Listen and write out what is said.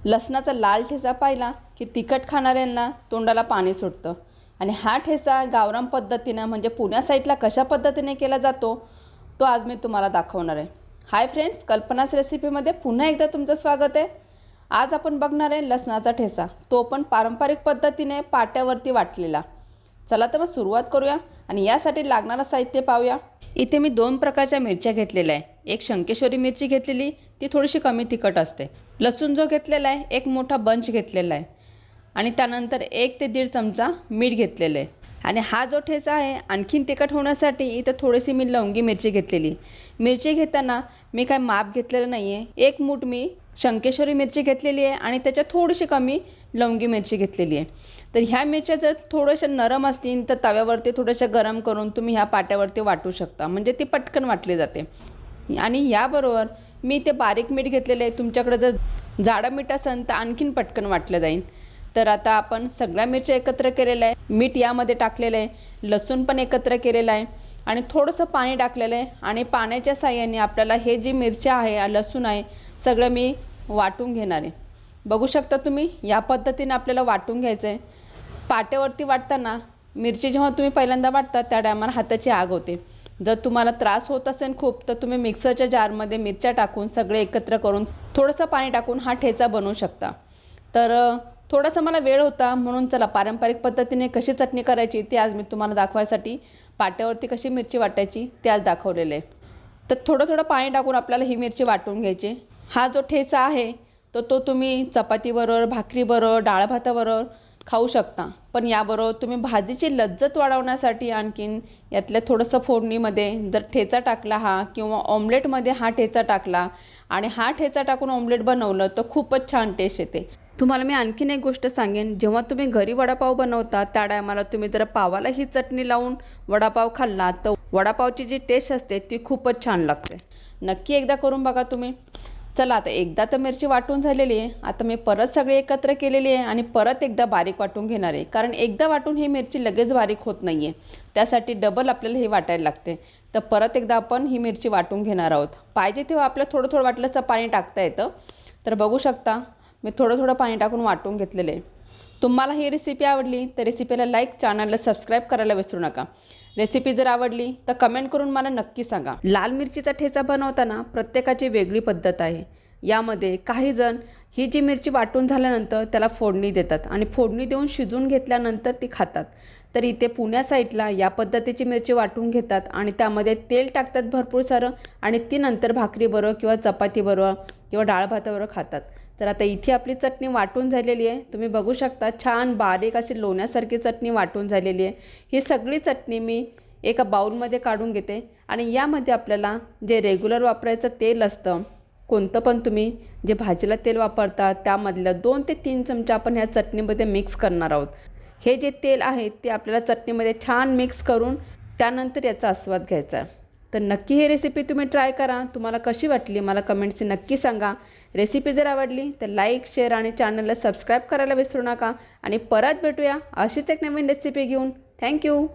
लसणाचा लाल ठेचा पाहिला की तिखट खाणाऱ्यांना तोंडाला पाणी सुटतं आणि हा ठेचा गावरान पद्धतीनं म्हणजे पुण्या साईडला कशा पद्धतीने केला जातो तो आज मी तुम्हाला दाखवणार आहे। हाय फ्रेंड्स, कल्पनाच रेसिपीमध्ये पुन्हा एकदा तुमचं स्वागत आहे। आज आपण बघणार आहे लसणाचा ठेचा, तो पण पारंपरिक पद्धतीने पाट्यावरती वाटलेला। चला तर मग सुरुवात करूया आणि यासाठी लागणारं साहित्य पाहूया। इथे मी 2 प्रकारच्या मिरच्या घेतलेल्या आहे। एक शंकेश्वरी मिरची घेतलेली, ती थोडीशी कमी तिखट असते। लसूण जो घेतलेला आहे एक मोठा बंच घेतलेला आहे आणि त्यानंतर 1 ते 1.5 चमचा मीठ घेतलेलं आहे। आणि हा जो ठेचा आहे आणखीन तिखट होण्यासाठी इथे थोडीशी मी लवंगी मिरची घेतलेली। मिरची घेताना मी काय माप घेतलेलं नाही आहे। 1 मूठ मी शंकेश्वरी मिरची घेतलेली आहे आणि त्याच्यात थोडीशी कमी लवंगी मिरची घेतलेली आहे। तर ह्या मिरच्या जर थोड्याशा नरम असतील तर तव्यावरती थोड्याशा गरम करून तुम्ही ह्या पाट्यावरती वाटू शकता, म्हणजे ती पटकन वाटली जाते। आणि याबरोबर मी ते बारीक मीठ घेतलेलं आहे। तुमच्याकडे जर जाडं मीठ असेल तर आणखीन पटकन वाटलं जाईल। तर आता आपण सगळ्या मिरच्या एकत्र केलेल्या आहे, मीठ यामध्ये टाकलेलं आहे, लसूण पण एकत्र केलेला आहे आणि थोडंसं पाणी टाकलेलं आहे। आणि पाण्याच्या साहाय्याने आपल्याला हे जी मिरच्या आहे, लसूण आहे, सगळं मी वाटून घेणार आहे। बघू शकता तुम्ही, या पद्धतीने आपल्याला वाटून घ्यायचं आहे। पाट्यावरती वाटताना मिरची जेव्हा तुम्ही पहिल्यांदा वाटता त्या टायमाला हाताची आग होते। जर तुम्हाला त्रास होत असेल खूप तर तुम्ही मिक्सरच्या जारमध्ये मिरच्या टाकून सगळे एकत्र करून थोडंसं पाणी टाकून हा ठेचा बनवू शकता। तर थोडासा मला वेळ होता म्हणून चला पारंपरिक पद्धतीने कशी चटणी करायची ते आज मी तुम्हाला दाखवायसाठी पाट्यावरती कशी मिरची वाटायची ते आज दाखवलेलं आहे। तर थोडं थोडं पाणी टाकून आपल्याला ही मिरची वाटून घ्यायची। हा जो ठेचा आहे तो तुम्ही चपातीबरोबर, भाकरीबरोबर, डाळ भाताबरोबर खाऊ शकता। पण याबरोबर तुम्ही भाजीची लज्जत वाढवण्यासाठी आणखीन यातल्या थोडंसं फोडणीमध्ये जर ठेचा टाकला हा किंवा ऑमलेटमध्ये हा ठेचा टाकला आणि हा ठेचा टाकून ऑमलेट बनवलं तर खूपच छान टेस्ट येते। तुम्हाला मी आणखीन एक गोष्ट सांगेन, जेव्हा तुम्ही घरी वडापाव बनवता त्या टायमाला तुम्ही जर पावाला ही चटणी लावून वडापाव खाल्ला तर वडापावची जी टेस्ट असते ती खूपच छान लागते। नक्की एकदा करून बघा तुम्ही। चला आता एकदा तर मिरची वाटून झालेली आहे, आता मी परत सगळे एकत्र केलेली आहे आणि परत एकदा बारीक वाटून घेणार आहे। कारण एकदा वाटून ही मिरची लगेच बारीक होत नाही आहे, त्यासाठी डबल आपल्याला हे वाटायला लागते। तर परत एकदा आपण ही मिरची वाटून घेणार आहोत। पाहिजे तेव्हा आपलं थोडं थोडं वाटलं तर पाणी टाकता येतं। तर बघू शकता मी थोडं थोडं पाणी टाकून वाटून घेतलेलं आहे। तुम्हाला ही रेसिपी आवडली तर रेसिपीला लाईक, चॅनलला सबस्क्राईब करायला विसरू नका। रेसिपी जर आवडली तर कमेंट करून मला नक्की सांगा। लाल मिरचीचा ठेचा बनवताना प्रत्येकाची वेगळी पद्धत आहे। यामध्ये काही जण ही जी मिरची वाटून झाल्यानंतर त्याला फोडणी देतात आणि फोडणी देऊन शिजवून घेतल्यानंतर ती खातात। तर इथे पुण्या साईडला या पद्धतीची मिरची वाटून घेतात आणि त्यामध्ये तेल टाकतात भरपूर सारं आणि ती नंतर भाकरीबरोबर किंवा चपातीबरोबर किंवा डाळ भाताबरोबर खातात। तर आता इथे आपली चटणी वाटून झालेली आहे। तुम्ही बघू शकता छान बारीक अशी लोण्यासारखी चटणी वाटून झालेली आहे। ही सगळी चटणी मी एका बाउलमध्ये काढून घेते आणि यामध्ये आपल्याला जे रेग्युलर वापरायचं तेल असतं, कोणतं पण तुम्ही जे भाजीला तेल वापरता त्यामधलं 2 ते 3 चमचा आपण ह्या चटणीमध्ये मिक्स करणार आहोत। हे जे तेल आहे ते आपल्याला चटणीमध्ये छान मिक्स करून त्यानंतर याचा आस्वाद घ्यायचा आहे। तर नक्की ही रेसिपी तुम्ही ट्राय करा। तुम्हाला कशी वाटली मला कमेंट्सने नक्की सांगा। रेसिपी जर आवडली तर लाईक, शेअर आणि चॅनलला सबस्क्राईब करायला विसरू नका। आणि परत भेटूया अशीच एक नवीन रेसिपी घेऊन। थँक्यू।